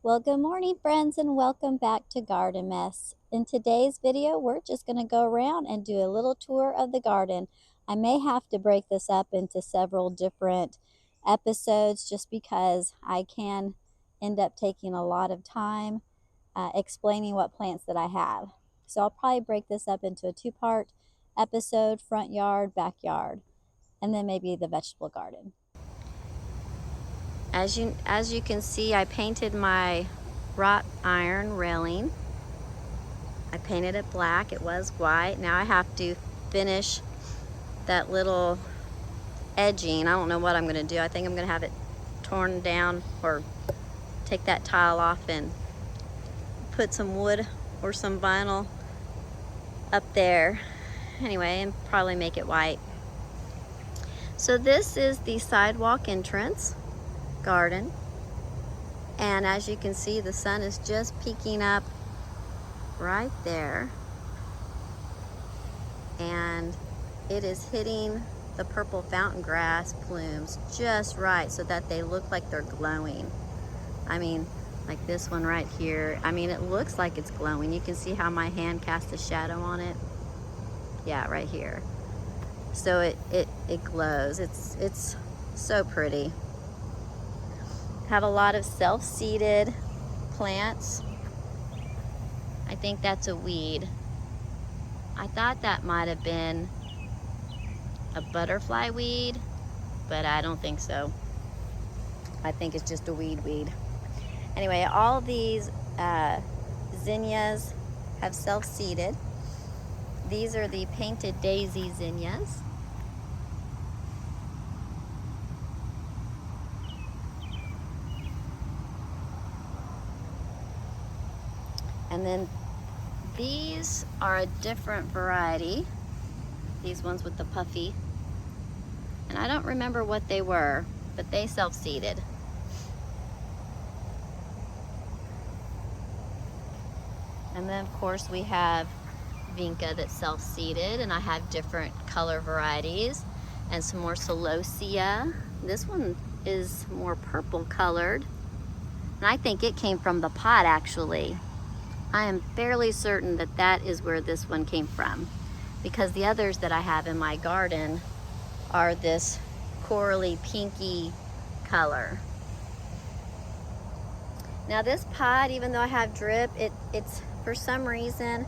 Well, good morning, friends, and welcome back to Garden Mess. In today's video, we're just going to go around and do a little tour of the garden. I may have to break this up into several different episodes just because I can end up taking a lot of time explaining what plants that I have. So I'll probably break this up into a two-part episode: front yard, backyard, and then maybe the vegetable garden. As you can see, I painted my wrought iron railing. I painted it black. It was white. Now I have to finish that little edging. I don't know what I'm going to do. I think I'm going to have it torn down or take that tile off and put some wood or some vinyl up there. Anyway, and probably make it white. So this is the sidewalk entrance garden. And as you can see, the sun is just peeking up right there. And it is hitting the purple fountain grass plumes just right so that they look like they're glowing. I mean, like this one right here. I mean, it looks like it's glowing. You can see how my hand casts a shadow on it. Yeah, right here. So it glows. It's so pretty. Have a lot of self-seeded plants. I think that's a weed. I thought that might have been a butterfly weed, but I don't think so. I think it's just a weed. Anyway, all these zinnias have self-seeded. These are the painted daisy zinnias. And then these are a different variety. These ones with the puffy. And I don't remember what they were, but they self-seeded. And then of course we have vinca that's self-seeded, and I have different color varieties and some more celosia. This one is more purple colored, and I think it came from the pot actually. I am fairly certain that that is where this one came from, because the others that I have in my garden are this corally pinky color. Now this pot, even though I have drip, it's for some reason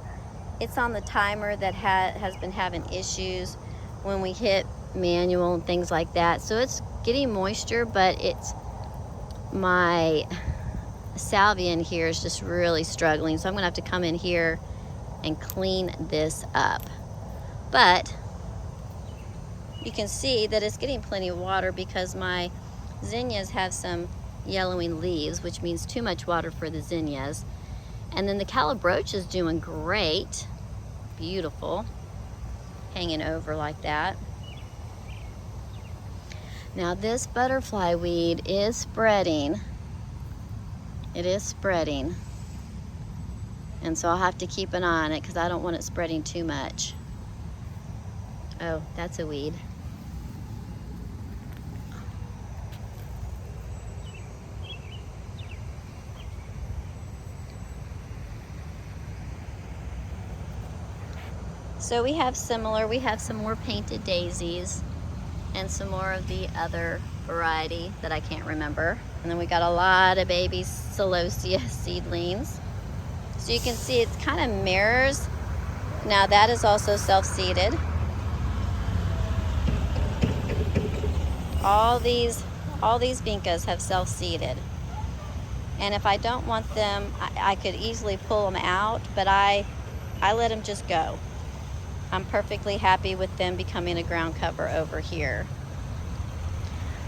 it's on the timer that has been having issues when we hit manual and things like that. So it's getting moisture, but it's my salvia in here is just really struggling. So I'm gonna have to come in here and clean this up. But you can see that it's getting plenty of water because my zinnias have some yellowing leaves, which means too much water for the zinnias. And then the calabroach is doing great. Beautiful. Hanging over like that. Now this butterfly weed is spreading. It is spreading. And so I'll have to keep an eye on it because I don't want it spreading too much. Oh, that's a weed. So we have some more painted daisies and some more of the other variety that I can't remember. And then we got a lot of baby celosia seedlings. So you can see it kind of mirrors. Now that is also self-seeded. All these vincas have self-seeded. And if I don't want them, I could easily pull them out, but I let them just go. I'm perfectly happy with them becoming a ground cover over here.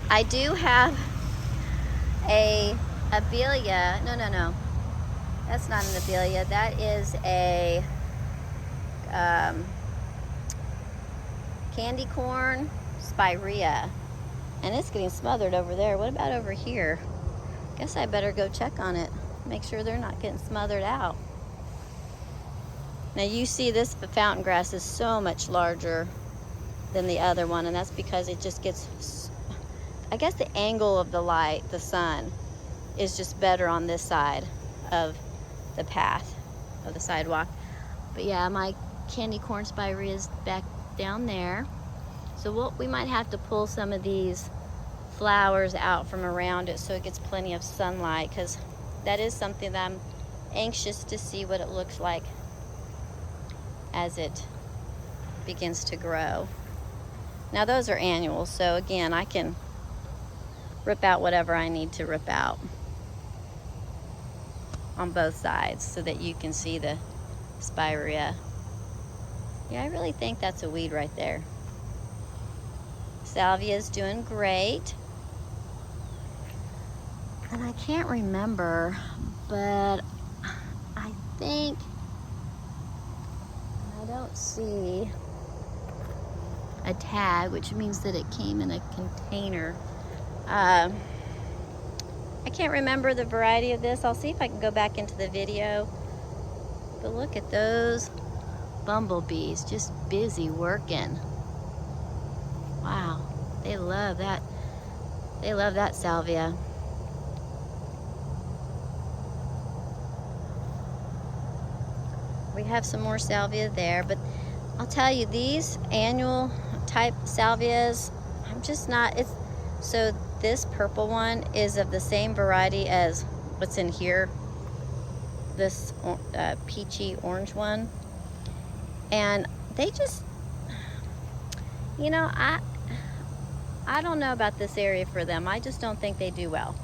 I do have a abelia. No. That's not an abelia. That is a candy corn spirea. And it's getting smothered over there. What about over here? Guess I better go check on it. Make sure they're not getting smothered out. Now you see this fountain grass is so much larger than the other one, and that's because it just gets, I guess the angle of the light, the sun, is just better on this side of the path, of the sidewalk. But yeah, my candy corn spirea is back down there. So we might have to pull some of these flowers out from around it so it gets plenty of sunlight, because that is something that I'm anxious to see what it looks like as it begins to grow. Now those are annuals, so again, I can rip out whatever I need to rip out on both sides so that you can see the spirea. Yeah, I really think that's a weed right there. Salvia is doing great. And I can't remember, but I think I don't see a tag, which means that it came in a container. I can't remember the variety of this. I'll see if I can go back into the video. But look at those bumblebees, just busy working. Wow, they love that. They love that salvia. We have some more salvia there, but I'll tell you, these annual type salvias, I'm just not, so this purple one is of the same variety as what's in here, this peachy orange one. And they just, you know, I don't know about this area for them. I just don't think they do well.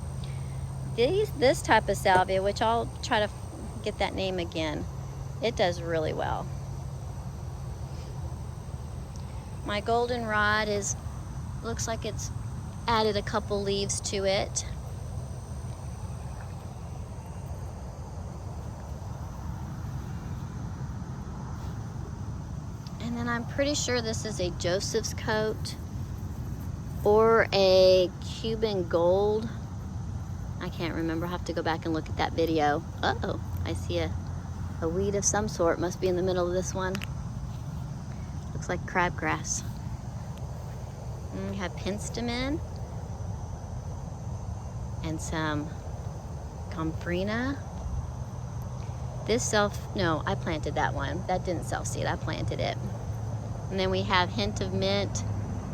This type of salvia, which I'll try to get that name again, it does really well. My goldenrod looks like it's added a couple leaves to it. And then I'm pretty sure this is a Joseph's coat or a Cuban gold. I can't remember. I'll have to go back and look at that video. Uh-oh, I see a weed of some sort. Must be in the middle of this one. Looks like crabgrass. And we have penstemon and some gomphrena. This no, I planted that one. That didn't self-seed, I planted it. And then we have hint of mint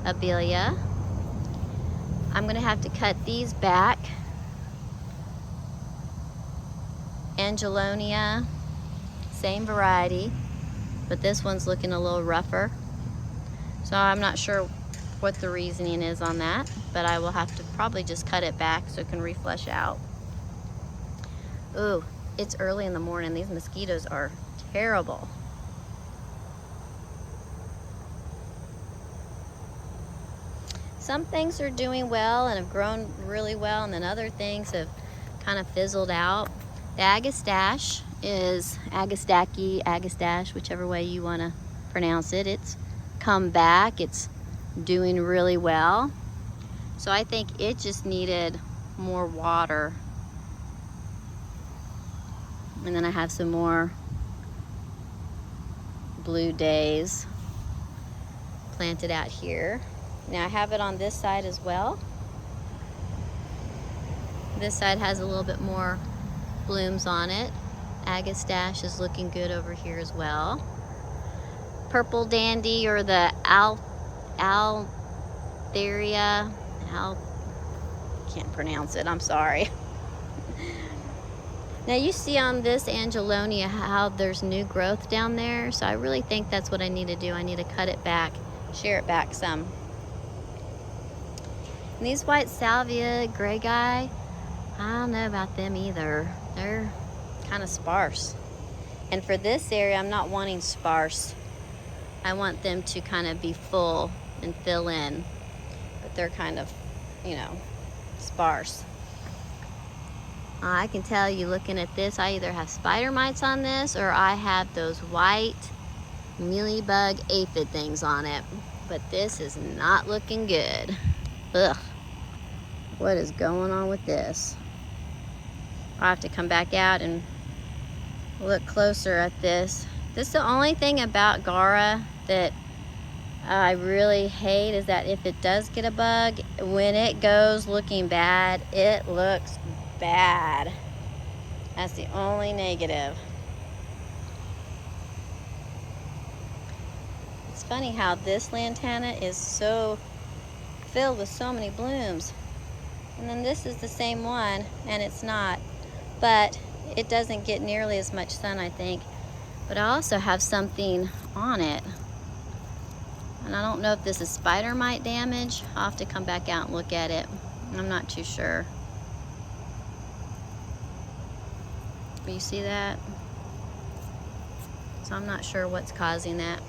abelia. I'm gonna have to cut these back. Angelonia, same variety, but this one's looking a little rougher. So I'm not sure what the reasoning is on that, but I will have to probably just cut it back so it can reflesh out. Ooh, it's early in the morning. These mosquitoes are terrible. Some things are doing well and have grown really well, and then other things have kind of fizzled out. The agastache is agastache, whichever way you want to pronounce it. It's come back. It's doing really well. So I think it just needed more water. And then I have some more blue days planted out here. Now I have it on this side as well. This side has a little bit more blooms on it. Agastache is looking good over here as well. Purple dandy, or the Altheria, can't pronounce it, I'm sorry. Now you see on this Angelonia how there's new growth down there, so I really think that's what I need to do. I need to cut it back, shear it back some. And these white salvia, gray guy, I don't know about them either. They're kind of sparse. And for this area, I'm not wanting sparse. I want them to kind of be full and fill in. But they're kind of, you know, sparse. I can tell you looking at this, I either have spider mites on this or I have those white mealybug aphid things on it. But this is not looking good. Ugh. What is going on with this? I'll have to come back out and look closer at this. This is the only thing about Gara that I really hate, is that if it does get a bug, when it goes looking bad, it looks bad. That's the only negative. It's funny how this lantana is so filled with so many blooms. And then this is the same one, and it's not. But it doesn't get nearly as much sun, I think. But I also have something on it. And I don't know if this is spider mite damage. I'll have to come back out and look at it. I'm not too sure. You see that? So I'm not sure what's causing that.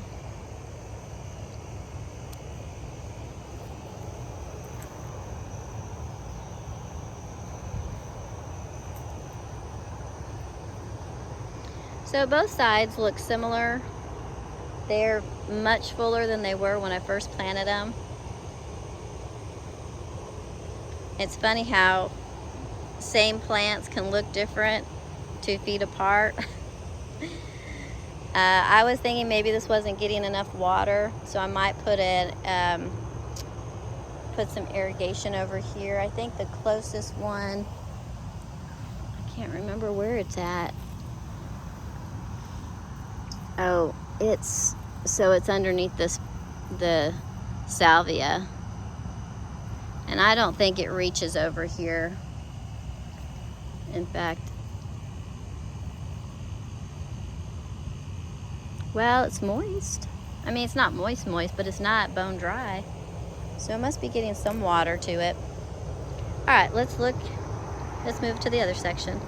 So both sides look similar. They're much fuller than they were when I first planted them. It's funny how same plants can look different 2 feet apart. I was thinking maybe this wasn't getting enough water, so I might put some irrigation over here. I think the closest one, I can't remember where it's at. Oh, it's underneath the salvia. And I don't think it reaches over here. In fact, well, it's moist. I mean, it's not moist, but it's not bone dry. So it must be getting some water to it. All right, let's move to the other section.